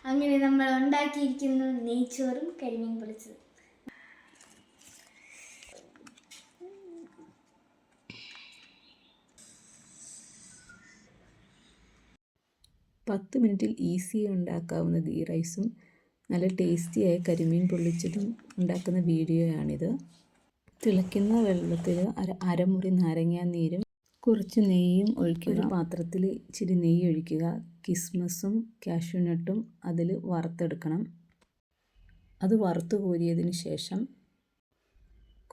അങ്ങനെ നമ്മൾ ഉണ്ടാക്കിയിരിക്കുന്നു നെയ്ച്ചോറും കരിമീൻ പൊളിച്ചതും. പത്ത് മിനിറ്റിൽ ഈസി ഉണ്ടാക്കാവുന്ന ഗീ റൈസും നല്ല ടേസ്റ്റിയായ കരിമീൻ പൊള്ളിച്ചതും ഉണ്ടാക്കുന്ന വീഡിയോയാണിത്. തിളയ്ക്കുന്ന വെള്ളത്തിൽ അരമുറി നാരങ്ങാനീരും കുറച്ച് നെയ്യും ഒഴിക്കുക. ഒരു പാത്രത്തിൽ ഇച്ചിരി നെയ്യ് ഒഴിക്കുക. കിസ്മസും കാഷ്യൂനട്ടും അതിൽ വറുത്തെടുക്കണം. അത് വറുത്ത് കോരിയതിന് ശേഷം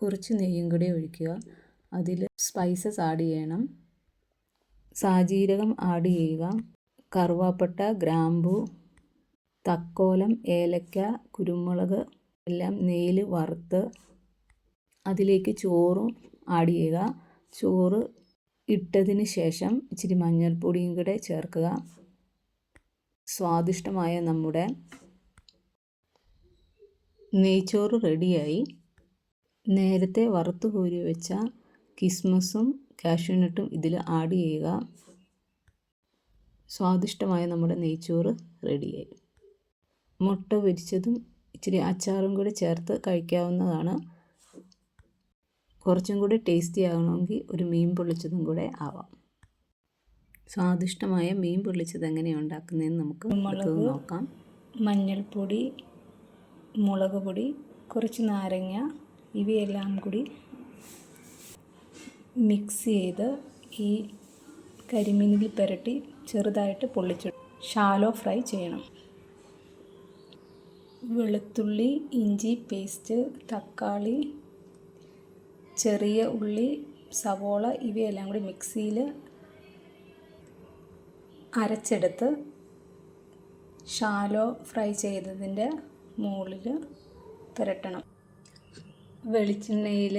കുറച്ച് നെയ്യും കൂടി ഒഴിക്കുക. അതിൽ സ്പൈസസ് ആഡ് ചെയ്യണം. സാജീരകം ആഡ് ചെയ്യുക. കറുവാപ്പട്ട, ഗ്രാമ്പു, തക്കോലം, ഏലക്ക, കുരുമുളക് എല്ലാം നെയ്യിൽ വറുത്ത് അതിലേക്ക് ചോറും ആഡ് ചെയ്യുക. ചോറ് ഇട്ടതിന് ശേഷം ഇച്ചിരി മഞ്ഞൾപ്പൊടിയും കൂടെ ചേർക്കുക. സ്വാദിഷ്ടമായ നമ്മുടെ നെയ്ച്ചോറ് റെഡിയായി. നേരത്തെ വറുത്ത് കോരി വെച്ച കിസ്മസും കാഷ്യൂനട്ടും ഇതിൽ ആഡ് ചെയ്യുക. സ്വാദിഷ്ടമായ നമ്മുടെ നെയ്ച്ചോറ് റെഡിയായി. മുട്ട പൊരിച്ചതും ഇച്ചിരി അച്ചാറും കൂടെ ചേർത്ത് കഴിക്കാവുന്നതാണ്. കുറച്ചും കൂടി ടേസ്റ്റി ആകണമെങ്കിൽ ഒരു മീൻ പൊള്ളിച്ചതും കൂടെ ആവാം. സ്വാദിഷ്ടമായ മീൻ പൊള്ളിച്ചത് എങ്ങനെയാണ് ഉണ്ടാക്കുന്നതെന്ന് നമുക്ക് നോക്കാം. മഞ്ഞൾപ്പൊടി, മുളക് പൊടി, കുറച്ച് നാരങ്ങ ഇവയെല്ലാം കൂടി മിക്സ് ചെയ്ത് ഈ കരിമീനിൽ പുരട്ടി ചെറുതായിട്ട് ഷാലോ ഫ്രൈ ചെയ്യണം. വെളുത്തുള്ളി, ഇഞ്ചി പേസ്റ്റ്, തക്കാളി, ചെറിയ ഉള്ളി, സവോള ഇവയെല്ലാം കൂടി മിക്സിയിൽ അരച്ചെടുത്ത് ഷാലോ ഫ്രൈ ചെയ്തതിൻ്റെ മുകളിൽ പുരട്ടണം. വെളിച്ചെണ്ണയിൽ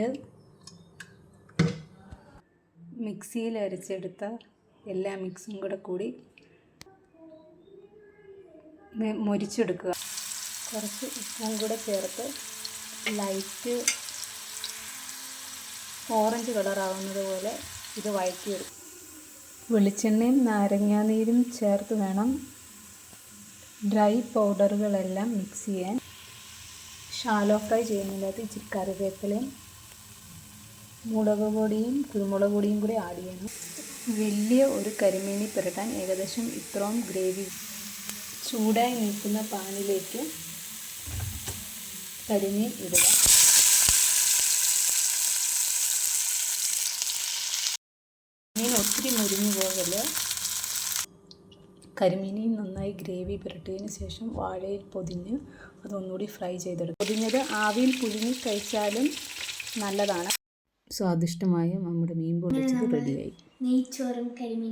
മിക്സിയിൽ അരച്ചെടുത്ത എല്ലാ മിക്സും കൂടി മൊരിച്ചെടുക്കുക. കുറച്ച് ഉപ്പും കൂടെ ചേർത്ത് ലൈറ്റ് ഓറഞ്ച് കളറാവുന്നത് പോലെ ഇത് വഴറ്റിയെടുക്കും. വെളിച്ചെണ്ണയും നാരങ്ങാനീരും ചേർത്ത് വേണം ഡ്രൈ പൗഡറുകളെല്ലാം മിക്സ് ചെയ്യാൻ. ഷാലോ ഫ്രൈ ചെയ്യുന്നതിനകത്ത് ഇച്ചിരി കറിവേപ്പിലയും മുളക് പൊടിയും കുരുമുളക് പൊടിയും കൂടി ആഡ് ചെയ്യണം. വലിയ ഒരു കരിമീനി പുരട്ടാൻ ഏകദേശം ഇത്രയും ഗ്രേവി. ചൂടായി നിൽക്കുന്ന പാനിലേക്ക് കരിമീൻ ഇടുക. മീൻ ഒത്തിരി മുരിഞ്ഞു പോകല്. കരിമീനിൽ നന്നായി ഗ്രേവി പുരട്ടിയതിന് ശേഷം വാഴയിൽ പൊതിഞ്ഞ് അതൊന്നുകൂടി ഫ്രൈ ചെയ്തെടുക്കും. പൊതിഞ്ഞത് ആവിയിൽ പുഴുങ്ങി കഴിച്ചാലും നല്ലതാണ്. സ്വാദിഷ്ടമായ നമ്മുടെ മീൻ പൊള്ളിച്ചത് റെഡിയായി. നെയ്ച്ചോറും കരിമീൻ